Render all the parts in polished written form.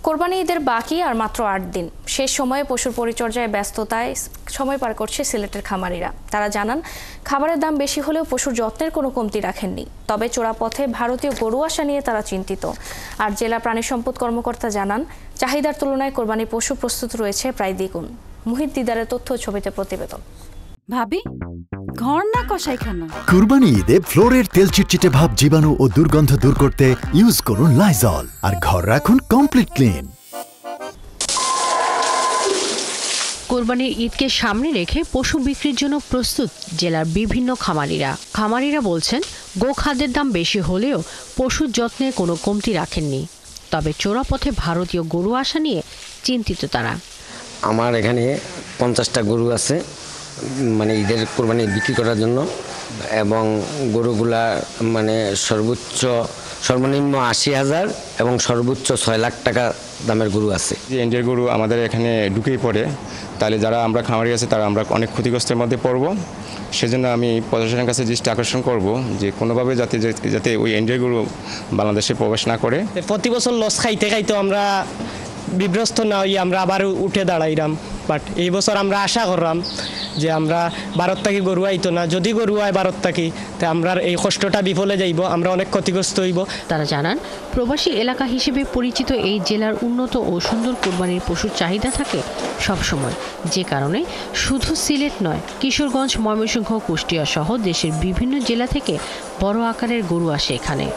কোরবানি ঈদের বাকি আর মাত্র ৮ দিন। শেষ সময়ে পশুর পরিচর্যায় ব্যস্ততায় সময় পার করছে সিলেটের খামারিরা। তারা জানান, খাবারের দাম বেশি হলেও পশুর যত্নের কোনো কমতি রাখেননি। তবে চোরাপথে ভারতীয় গরু আসা নিয়ে তারা চিন্তিত। আর জেলা প্রাণী সম্পদ কর্মকর্তা জানান, চাহিদার তুলনায় কোরবানি পশু প্রস্তুত রয়েছে প্রায় দ্বিগুণ। মুহিত দিদারের তথ্য ছবিতে প্রতিবেদন। ভাবি, ঘর না কষাইখানা। কুরবানি ঈদে ফ্লোরের তেল চিটচিটে ভাব, জীবাণু ও দুর্গন্ধ দূর করতে ইউজ করুন লাইজল, আর ঘর রাখুন কমপ্লিট ক্লিন। কোরবানির ঈদকে সামনে রেখে পশু বিক্রির জন্য প্রস্তুত জেলার বিভিন্ন খামারিরা বলছেন, গোখাদ্যের দাম বেশি হলেও পশুর যত্নে কোনো কমতি রাখেননি। তবে চোরাপথে ভারতীয় গরু আসা নিয়ে চিন্তিত তারা। আমার এখানে 50টা গরু আছে, মানে ঈদের কোরবানি বিক্রি করার জন্য, এবং গরুগুলা মানে সর্বনিম্ন 80,000 এবং সর্বোচ্চ 6 লাখ টাকা দামের গরু আছে। ইন্ডিয়ার গরু আমাদের এখানে ঢুকেই পড়ে, তাহলে যারা আমরা খামারি আছে তারা আমরা অনেক ক্ষতিগ্রস্তের মধ্যে পড়ব। সেজন্য আমি প্রশাসনের কাছে দৃষ্টি আকর্ষণ করব যে কোনোভাবে যাতে ওই ইন্ডিয়ার গরু বাংলাদেশে প্রবেশ না করে। প্রতি বছর লস খাইতে আমরা বিভ্রস্ত না হই, আমরা আবার উঠে দাঁড়াইলাম। বাট এই বছর আমরা আশা করলাম যে আমরা ভারত থাকি গরু আইতো না, যদি গরু হয় ভারত থাকি, তা আমরা এই কষ্টটা বিফলে যাইব, আমরা অনেক ক্ষতিগ্রস্ত হইব। তারা জানান, প্রবাসী এলাকা হিসেবে পরিচিত এই জেলার উন্নত ও সুন্দর কোরবানির পশুর চাহিদা থাকে সবসময়, যে কারণে শুধু সিলেট নয়, কিশোরগঞ্জ, ময়মনসিংহ, কুষ্টিয়া সহ দেশের বিভিন্ন জেলা থেকে বড় আকারের গরু আসে এখানে।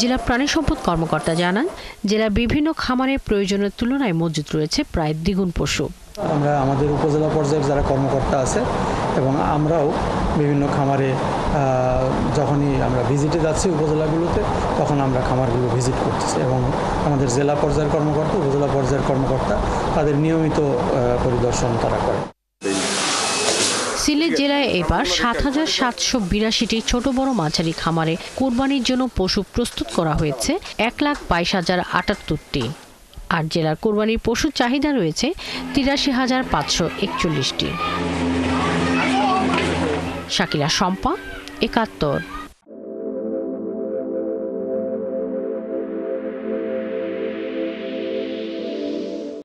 জেলা প্রাণী সম্পদ কর্মকর্তা জানান, জেলার বিভিন্ন খামারের প্রয়োজনের তুলনায় মজুত রয়েছে প্রায় দ্বিগুণ পশু। আমরা আমাদের উপজেলা পর্যায়ের যারা কর্মকর্তা আছে এবং আমরাও বিভিন্ন খামারে যখনই আমরা ভিজিটে যাচ্ছি উপজেলাগুলোতে, তখন আমরা খামারগুলো ভিজিট করতেছি এবং আমাদের জেলা পর্যায়ের কর্মকর্তা, উপজেলা পর্যায়ের কর্মকর্তা তাদের নিয়মিত পরিদর্শন তারা করে। সিলেট জেলায় এবার ৭,৭৮২টি ছোট বড় মাঝারি খামারে কোরবানির জন্য পশু প্রস্তুত করা হয়েছে ১,২২,০৭৮টি। আর জেলার কোরবানির পশুর চাহিদা রয়েছে ৮৩,৫৪১টি। শাকিলা শম্পা, ৭১।